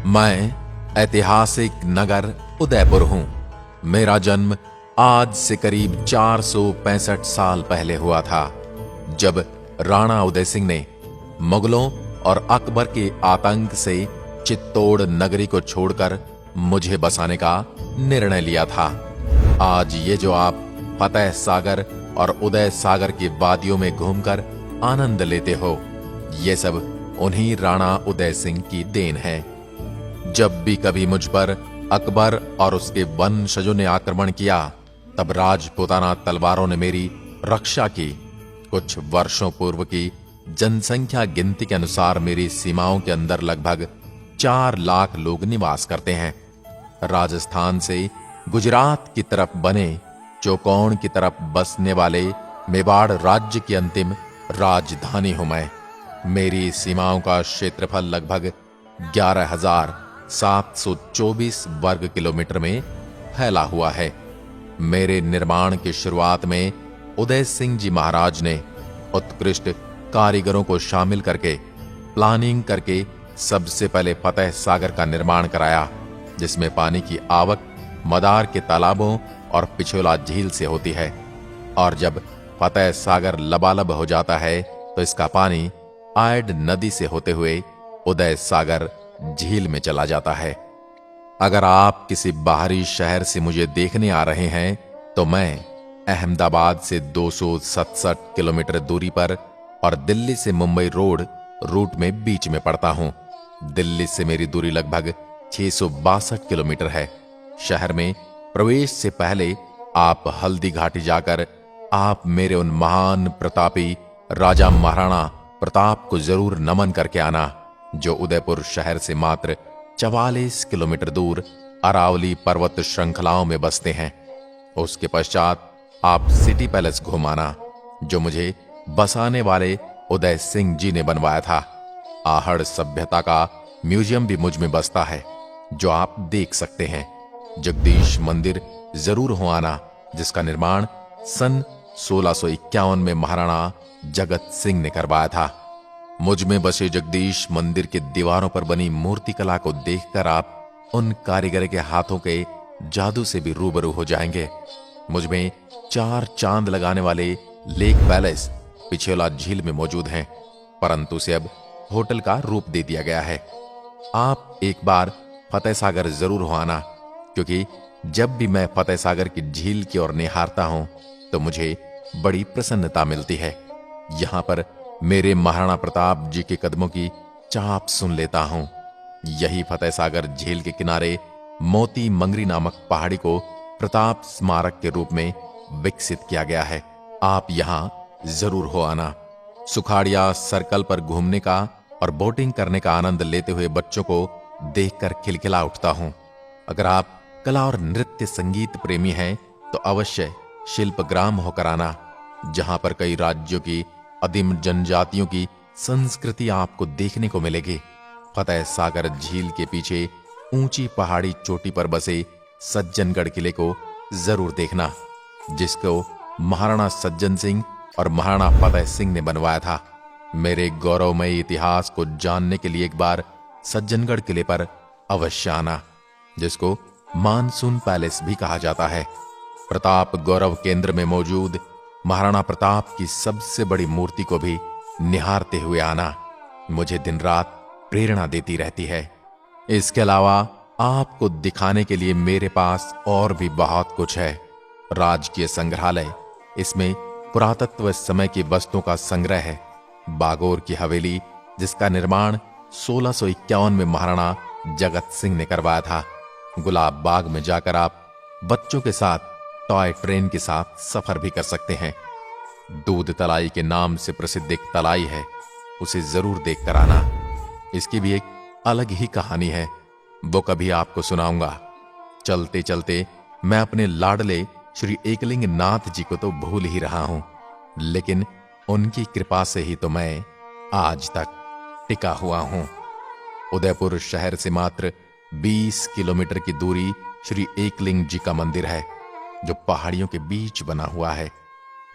मैं ऐतिहासिक नगर उदयपुर हूं। मेरा जन्म आज से करीब 465 साल पहले हुआ था, जब राणा उदय सिंह ने मुगलों और अकबर के आतंक से चित्तौड़ नगरी को छोड़कर मुझे बसाने का निर्णय लिया था। आज ये जो आप फतेह सागर और उदय सागर की वादियों में घूमकर आनंद लेते हो, ये सब उन्हीं राणा उदय सिंह की देन है। जब भी कभी मुझ पर अकबर और उसके वंशजों ने आक्रमण किया, तब राजपूताना तलवारों ने मेरी रक्षा की। कुछ वर्षों पूर्व की जनसंख्या गिनती के अनुसार मेरी सीमाओं के अंदर लगभग 4 लाख लोग निवास करते हैं। राजस्थान से गुजरात की तरफ बने चौकोन की तरफ बसने वाले मेवाड़ राज्य की अंतिम राजधानी हूं मैं। मेरी सीमाओं का क्षेत्रफल लगभग 11,724 वर्ग किलोमीटर में फैला हुआ है। मेरे निर्माण की शुरुआत में उदय सिंह जी महाराज ने उत्कृष्ट कारीगरों को शामिल करके प्लानिंग करके सबसे पहले फतेह सागर का निर्माण कराया, जिसमें पानी की आवक मदार के तालाबों और पिछोला झील से होती है, और जब फतेह सागर लबालब हो जाता है तो इसका पानी आयड नदी से होते हुए उदय सागर झील में चला जाता है। अगर आप किसी बाहरी शहर से मुझे देखने आ रहे हैं तो मैं अहमदाबाद से 267 किलोमीटर दूरी पर और दिल्ली से मुंबई रोड रूट में बीच में पड़ता हूं। दिल्ली से मेरी दूरी लगभग 662 किलोमीटर है। शहर में प्रवेश से पहले आप हल्दी घाटी जाकर आप मेरे उन महान प्रतापी राजा महाराणा प्रताप को जरूर नमन करके आना, जो उदयपुर शहर से मात्र 44 किलोमीटर दूर अरावली पर्वत श्रृंखलाओं में बसते हैं। उसके पश्चात आप सिटी पैलेस घुमाना, जो मुझे बसाने वाले उदय सिंह जी ने बनवाया था। आहड़ सभ्यता का म्यूजियम भी मुझ में बसता है, जो आप देख सकते हैं। जगदीश मंदिर जरूर हो आना, जिसका निर्माण सन 1651 में महाराणा जगत सिंह ने करवाया था। मुझ में बसे जगदीश मंदिर के दीवारों पर बनी मूर्ति कला को देखकर आप उन कारीगर के हाथों के जादू से भी रूबरू हो जाएंगे। मुझ में 4 चांद लगाने वाले लेक पैलेस पिछोला झील में मौजूद हैं, परंतु उसे अब होटल का रूप दे दिया गया है। आप एक बार फतेह सागर जरूर हो आना, क्योंकि जब भी मैं फतेह सागर की झील की ओर निहारता हूं तो मुझे बड़ी प्रसन्नता मिलती है। यहां पर मेरे महाराणा प्रताप जी के कदमों की चाप सुन लेता हूं। यही फतेह सागर झील के किनारे मोती मंगरी नामक पहाड़ी को प्रताप स्मारक के रूप में विकसित किया गया है। आप यहां जरूर हो आना। सुखाड़िया सर्कल पर घूमने का और बोटिंग करने का आनंद लेते हुए बच्चों को देखकर खिलखिला उठता हूं। अगर आप कला और नृत्य संगीत प्रेमी हैं तो अवश्य शिल्पग्राम होकर आना, जहां पर कई राज्यों की अदिम जनजातियों की संस्कृति आपको देखने को मिलेगी। फतेह सागर झील के पीछे ऊंची पहाड़ी चोटी पर बसे सज्जनगढ़ किले को जरूर देखना, जिसको महाराणा सज्जन सिंह और महाराणा फतेह सिंह ने बनवाया था। मेरे गौरवमय इतिहास को जानने के लिए एक बार सज्जनगढ़ किले पर अवश्य आना, जिसको मानसून पैलेस भी कहा जाता है। प्रताप गौरव केंद्र में मौजूद महाराणा प्रताप की सबसे बड़ी मूर्ति को भी निहारते हुए आना मुझे दिन रात प्रेरणा देती रहती है। इसके अलावा आपको दिखाने के लिए मेरे पास और भी बहुत कुछ है। राजकीय संग्रहालय, इसमें पुरातत्व समय की वस्तुओं का संग्रह है। बागोर की हवेली, जिसका निर्माण 1651 में महाराणा जगत सिंह ने करवाया था। गुलाब बाग में जाकर आप बच्चों के साथ टॉय ट्रेन के साथ सफर भी कर सकते हैं। दूध तलाई के नाम से प्रसिद्ध एक तलाई है, उसे जरूर देख कर आना। इसकी भी एक अलग ही कहानी है, वो कभी आपको सुनाऊंगा। चलते चलते मैं अपने लाडले श्री एकलिंग नाथ जी को तो भूल ही रहा हूं, लेकिन उनकी कृपा से ही तो मैं आज तक टिका हुआ हूं। उदयपुर शहर से मात्र 20 किलोमीटर की दूरी श्री एकलिंग जी का मंदिर है, जो पहाड़ियों के बीच बना हुआ है।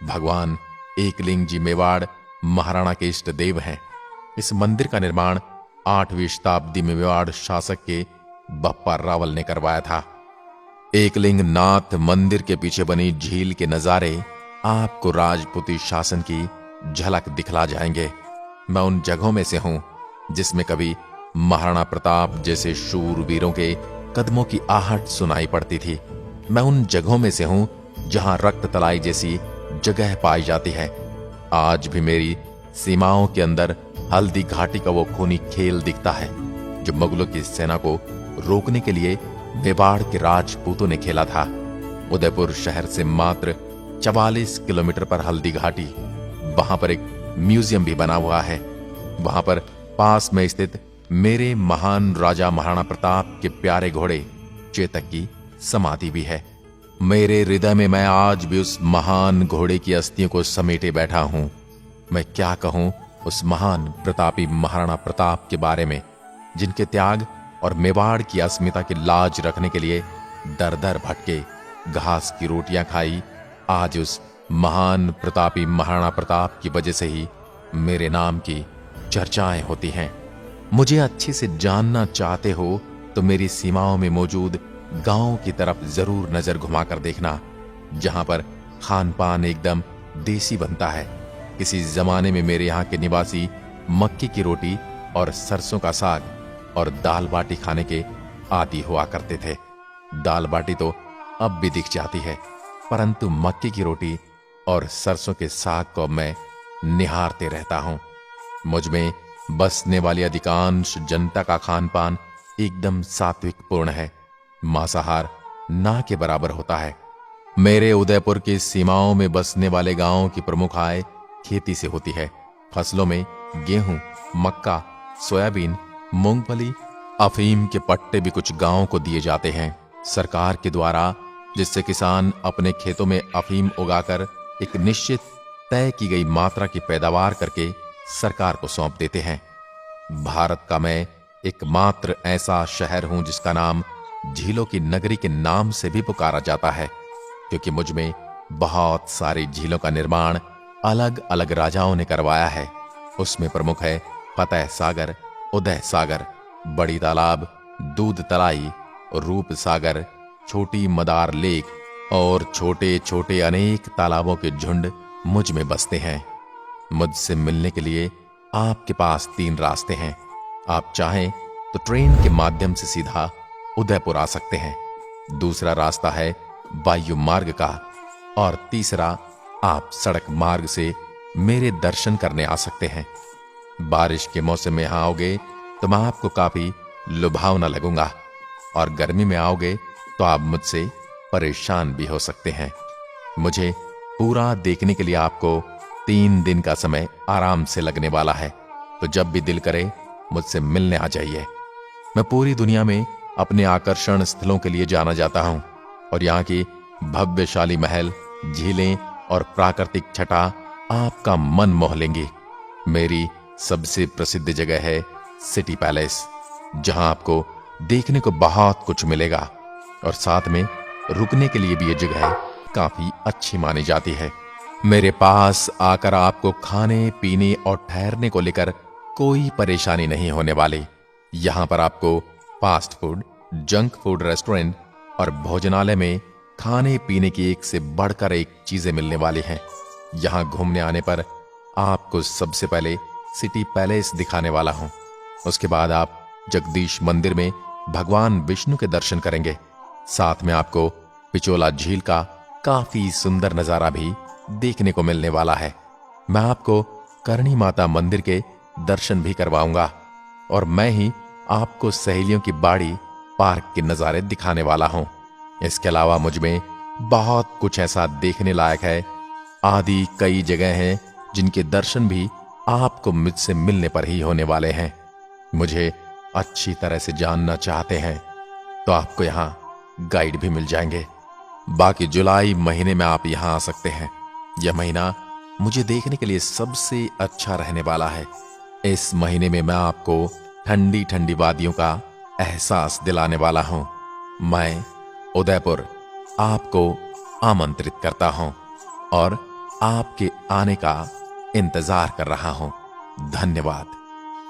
भगवान एकलिंग जी मेवाड़ महाराणा के इष्ट देव हैं। इस मंदिर का निर्माण 8वीं शताब्दी में मेवाड़ शासक के बप्पा रावल ने करवाया था। एकलिंग नाथ मंदिर के पीछे बनी झील के नजारे आपको राजपूती शासन की झलक दिखला जाएंगे। मैं उन जगहों में से हूं जिसमें कभी महाराणा प्रताप जैसे शूरवीरों के कदमों की आहट सुनाई पड़ती थी। मैं उन जगहों में से हूं जहां रक्त तलाई जैसी जगह पाई जाती है। आज भी मेरी सीमाओं के अंदर हल्दी घाटी का वो खूनी खेल दिखता है जो मुगलों की सेना को रोकने के लिए मेवाड़ के राजपूतों ने खेला था। उदयपुर शहर से मात्र 44 किलोमीटर पर हल्दी घाटी, वहां पर एक म्यूजियम भी बना हुआ है। वहां पर पास में स्थित मेरे महान राजा महाराणा प्रताप के प्यारे घोड़े चेतक की समाधि भी है। मेरे हृदय में मैं आज भी उस महान घोड़े की अस्थियों को समेटे बैठा हूं। मैं क्या कहूं उस महान प्रतापी महाराणा प्रताप के बारे में, जिनके त्याग और मेवाड़ की अस्मिता की लाज रखने के लिए दर दर भटके, घास की रोटियां खाई। आज उस महान प्रतापी महाराणा प्रताप की वजह से ही मेरे नाम की चर्चाएं होती हैं। मुझे अच्छे से जानना चाहते हो तो मेरी सीमाओं में मौजूद गांव की तरफ जरूर नजर घुमाकर देखना, जहां पर खान पान एकदम देसी बनता है। किसी जमाने में मेरे यहाँ के निवासी मक्की की रोटी और सरसों का साग और दाल बाटी खाने के आदी हुआ करते थे। दाल बाटी तो अब भी दिख जाती है, परंतु मक्की की रोटी और सरसों के साग को मैं निहारते रहता हूं। मुझ में बसने वाली अधिकांश जनता का खान पान एकदम सात्विक पूर्ण है। मांसाहार ना के बराबर होता है। मेरे उदयपुर की सीमाओं में बसने वाले गांवों की प्रमुख आय खेती से होती है। फसलों में गेहूं, मक्का, सोयाबीन, मूंगफली, अफीम के पट्टे भी कुछ गांवों को दिए जाते हैं सरकार के द्वारा, जिससे किसान अपने खेतों में अफीम उगाकर एक निश्चित तय की गई मात्रा की पैदावार करके सरकार को सौंप देते हैं। भारत का मैं एकमात्र ऐसा शहर हूं जिसका नाम झीलों की नगरी के नाम से भी पुकारा जाता है, क्योंकि मुझ में बहुत सारी झीलों का निर्माण अलग अलग राजाओं ने करवाया है। उसमें प्रमुख है फतेह सागर, उदय सागर, बड़ी तालाब, दूध तलाई, रूप सागर, छोटी मदार लेक और छोटे छोटे अनेक तालाबों के झुंड मुझ में बसते हैं। मुझसे मिलने के लिए आपके पास 3 रास्ते हैं। आप चाहें तो ट्रेन के माध्यम से सीधा उदयपुर आ सकते हैं, दूसरा रास्ता है वायु मार्ग का, और तीसरा आप सड़क मार्ग से मेरे दर्शन करने आ सकते हैं। बारिश के मौसम में यहां आओगे तो मैं आपको काफी लुभावना लगूंगा, और गर्मी में आओगे तो आप मुझसे परेशान भी हो सकते हैं। मुझे पूरा देखने के लिए आपको 3 दिन का समय आराम से लगने वाला है, तो जब भी दिल करे मुझसे मिलने आ जाइए। मैं पूरी दुनिया में अपने आकर्षण स्थलों के लिए जाना जाता हूं, और यहाँ की भव्यशाली महल, झीलें और प्राकृतिक छटा आपका मन मोह लेंगी। मेरी सबसे प्रसिद्ध जगह है सिटी पैलेस, जहां आपको देखने को बहुत कुछ मिलेगा, और साथ में रुकने के लिए भी ये जगह काफी अच्छी मानी जाती है। मेरे पास आकर आपको खाने पीने और ठहरने को लेकर कोई परेशानी नहीं होने वाली। यहां पर आपको fast food, junk food restaurant और भोजनालय में खाने पीने की एक से बढ़कर एक चीजें मिलने वाली हैं। यहां घूमने आने पर आपको सबसे पहले सिटी पैलेस दिखाने वाला हूं। उसके बाद आप जगदीश मंदिर में भगवान विष्णु के दर्शन करेंगे। साथ में आपको पिचोला झील का काफी सुंदर नजारा भी देखने को मिलने वाला है। मैं आपको करणी माता मंदिर के दर्शन भी करवाऊंगा, और मैं ही आपको सहेलियों की बाड़ी पार्क के नजारे दिखाने वाला हूं। इसके अलावा मुझ में बहुत कुछ ऐसा देखने लायक है। आदि कई जगह हैं जिनके दर्शन भी आपको मुझसे मिलने पर ही होने वाले हैं। मुझे अच्छी तरह से जानना चाहते हैं तो आपको यहाँ गाइड भी मिल जाएंगे। बाकी जुलाई महीने में आप यहाँ आ सकते हैं। यह महीना मुझे देखने के लिए सबसे अच्छा रहने वाला है। इस महीने में मैं आपको ठंडी ठंडी वादियों का एहसास दिलाने वाला हूं। मैं उदयपुर आपको आमंत्रित करता हूं और आपके आने का इंतजार कर रहा हूं। धन्यवाद।